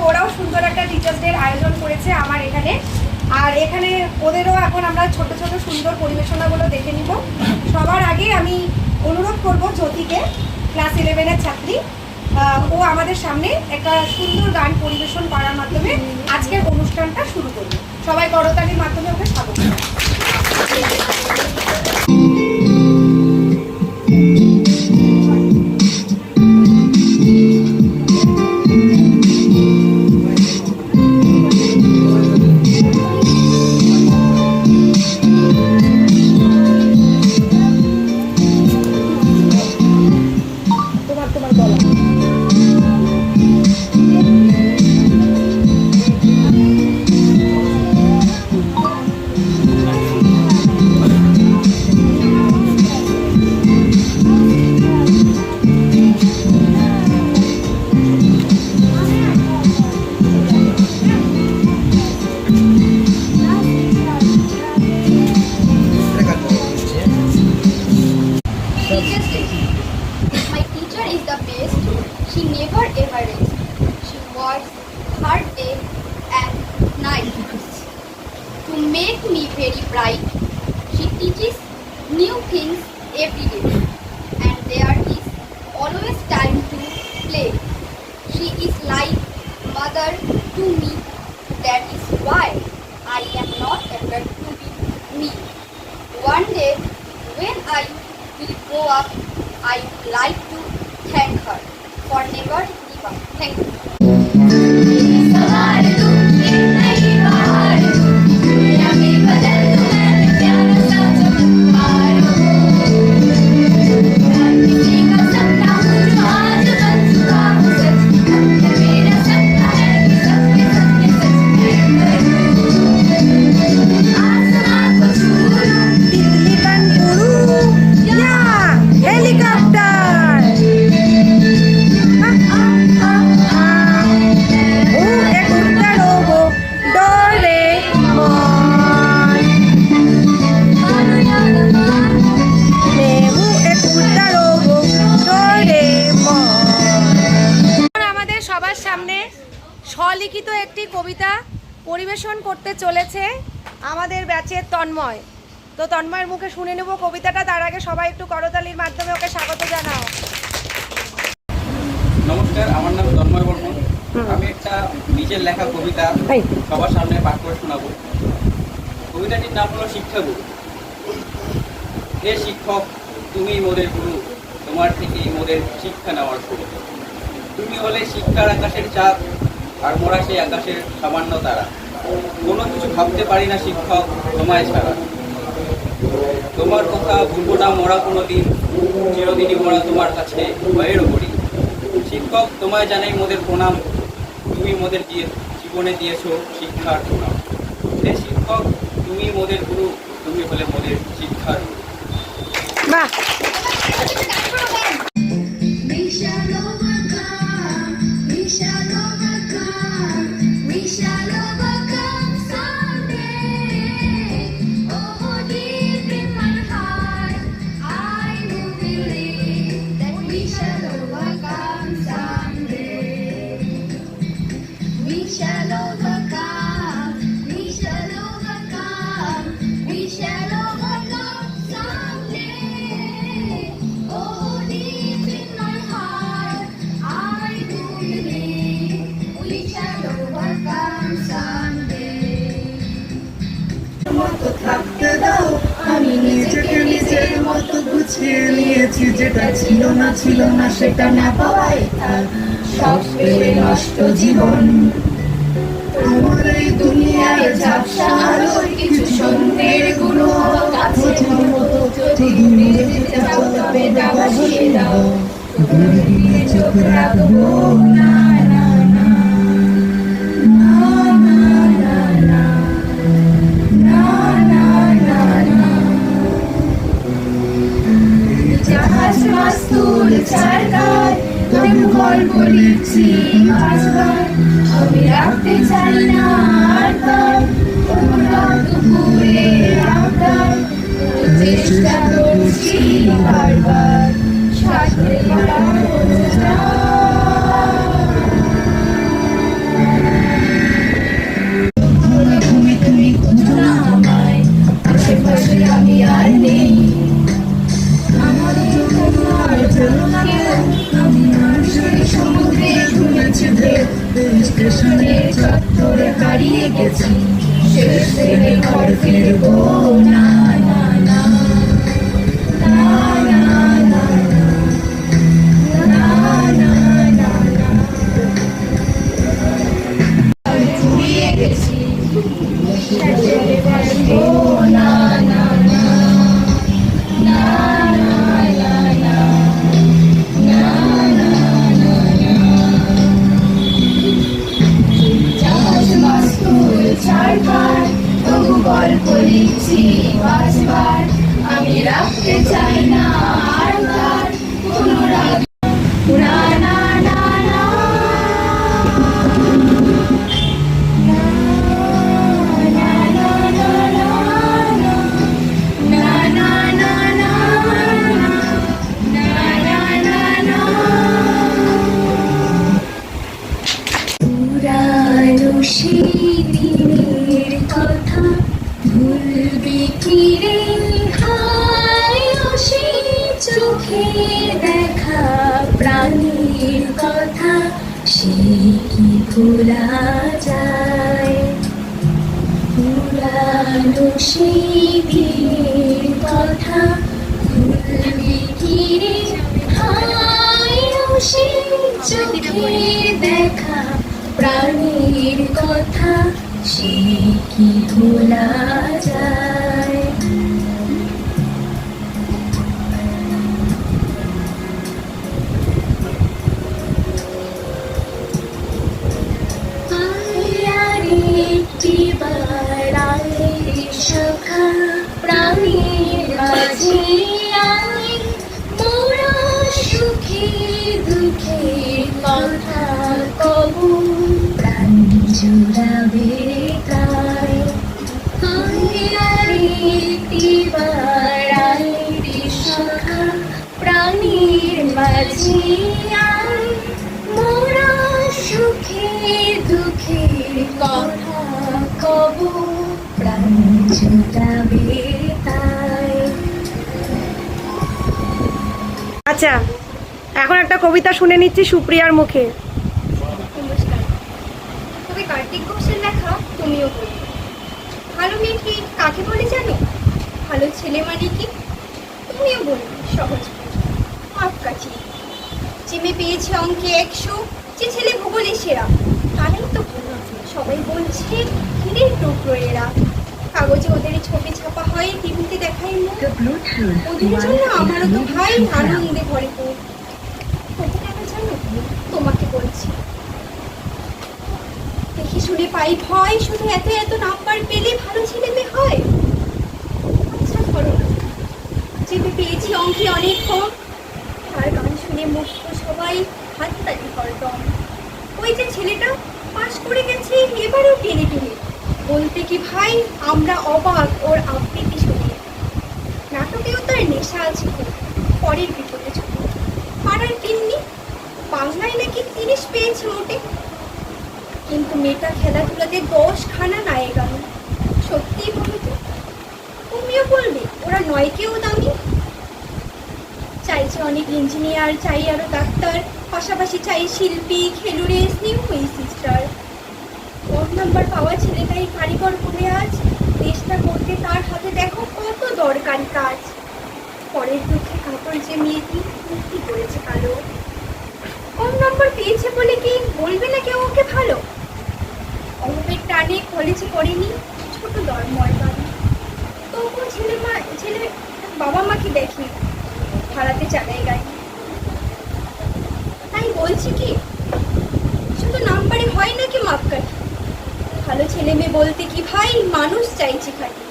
ওরাও সুন্দর একটা টিচার্স ডের আয়োজন করেছে আমার এখানে। আর এখানে ওদেরও এখন আমরা ছোট ছোট সুন্দর পরিবেশনাগুলো দেখে নিব। সবার আগে আমি অনুরোধ করব জ্যোতিকে, ক্লাস 11-এর ছাত্রী, ও আমাদের সামনে একটা সুন্দর গান পরিবেশন করার মাধ্যমে আজকের অনুষ্ঠানটা শুরু করবে। সবাই করতালির মাধ্যমে ওকে স্বাগত। My teacher is the best. She never ever rests. She works hard day and night to make me very bright. She teaches new things every day, and there is always time to play. She is like mother to me. That is why I am not afraid to be me. One day when I will grow up, I would like to thank her for never giving up. Thank you. স্বলিখিত একটি কবিতা পরিবেশন করতে চলেছে আমাদের ব্যাচের তন্ময়। তো তন্ময়ের মুখে শুনে নেব কবিতাটা। তার আগে সবাই একটু করতালির মাধ্যমে ওকে স্বাগত জানাও। নমস্কার, আমার নাম তন্ময় বর্মন। আমি একটা নিজের লেখা কবিতা সবার সামনে পাঠ করে শোনাবো। কবিতাটির নাম হলো শিক্ষাগুরু। হে শিক্ষক, তুমি মোদের গুরু, তোমার থেকেই মোদের শিক্ষা নেওয়ার শুরু। তুমি হলে শিক্ষার আকাশের চাঁদ, আর মোরা সেই আকাশের সামান্য তারা। কোনো কিছু ভাবতে পারি না শিক্ষক তোমায় ছাড়া। তোমার কথা ভুলবো না মোরা কোনো দিন, চিরদিনই মোরা তোমার কাছে ভয়ের করি। শিক্ষক, তোমায় জানাই মোদের প্রণাম, তুমি মোদের জীবনে দিয়েছো শিক্ষার প্রণাম। হে শিক্ষক, তুমি মোদের গুরু, তুমি হলে মোদের শিক্ষার গুরু। বাহ! আমি নিজেকে নিজের মতো গুছিয়ে নিয়েছি, যেটা ছিল না সেটা না পাওয়াই সব পেলে নষ্ট জীবন। আমার এই দুনিয়ার ঝাপসা আলোয় কিছু সন্ধ্যের গুলো কাছের মতো যদি উড়ে যেতে চাও তবে ডাবা দিয়ে দাও, দূরবীনে চোখ রাখবো না। গল্প লিখছি আমি রাখতে চাই না আর তার তোমরা দুপুরে চেষ্টা করছি বারবার সাথে স্টেশনের চত্বরে হারিয়ে গেছি, শেষ ট্রেনে ঘর ফিরবো না, না, না, না, না, না, না, না, না, না। ফুরিয়ে গেছি, শেষ ট্রেনে ফিরবো না, না, না, না, না, না, না, না, না, না, না। জাহাজ মাস্তুল চারবার, তবু গল্প লিখছি পাঁচবার, আমি রাখতে চাই না আর তার কোনো রাগ, না, না, না, না, না, না, না, না, না, না, না, না, না, না, না, না। পুরানো সেই দিনের কথা ভুলবি কি রে, হায় ও সেই চোখে দেখা প্রাণীর কথা, সে কি ভোলা যায়? পুরানো সেই দিনের কথা ভুলবি কি রে, হায় ও সেই চোখে দেখা প্রাণীর কথা, সে কি ভোলা যায়? একটিবার আয় সখা, প্রাণীর মাঝে আয়, মোরা সুখে দুঃখে কথা কবু, প্রাণ জুড়াবে তাই। একটিবার আয় সখা, প্রাণীর মাঝে আয়, মোরা সুখে দুঃখে কথা কবু, প্রাণ জুড়াবে তাই। আচ্ছা, এখন একটা কবিতা শুনে নিচ্ছি সুপ্রিয়ার মুখে। নমস্কার। তবে কার্তিক ঘোষের লেখা তুমিও বলি। ভালো মেয়ে কি কাকে বলে জানো? ভালো ছেলে মানে কি? তুমিও বলি সহজ মাপ কাছি। যে মেয়ে পেয়েছে অঙ্কে 100, যে ছেলে ভূগোলে সেরা, তারাই তো ভালো। সবাই বলছে হীরের টুকরো এরা। কাগজে ওদের ছবি ছাপা হয়, টিভিতে দেখায় মুখ। ওদের জন্য আমারও তো ভাই আনন্দে ভরপুর। কোথা কেন জানো? তোমাকে বলছি। দেখি শুনে পাই ভয়, শুধু এত এত নাম্বার পেলে ভালো ছেলে মেয়ে হয়? আচ্ছা ধরো না, চেপে পেয়েছি অঙ্কে অনেক কম, তার গান শুনে মুক্ত সবাই হাততালি করতাম। ওই যে ছেলেটা পাশ করে গেছে এবারেও টেনে টেনে, বলতে কি ভাই আমরা অবাক ওর আবৃত্তি শুনে। নাটকেও তার নেশা আছে খুব, পরের বিপদে ছোট। পাড়ার তিন্নি বাংলায় নাকি 30 পেয়েছে মোটে, কিন্তু মেয়েটা খেলাধুলাতে 10খানা নায়ে গান। সত্যিই বলো তো? তুমিও বলবে ওরা 9 কেও দামি? চাইছে অনেক ইঞ্জিনিয়ার, চাই আরো ডাক্তার, পাশাপাশি চাই শিল্পী, খেলুড়ে, স্নেহ সিস্টার। কম নাম্বার পাওয়া ছেলেটাই কারিগর বলে আজ দেশটা করতে তার হাতে দেখো কত দরকারি কাজ। পরের দুঃখে কাপড় যে মেয়েটি মুক্তি করেছে কালো। কম নম্বর পেয়েছে বলে কি বলবে না কেউ ওকে ভালো? অভাবের টানে কলেজে পড়েনি, ছোট দরমর বাড়ি, তবুও ছেলে বাবা মাকে দেখে ভাড়াতে চালায় গাড়ি। তাই বলছি কি শুধু নাম্বারে হয় নাকি মাপকাঠি? ভালো ছেলে মেয়ে বলতে কি ভাই মানুষ চাইছি খাটি।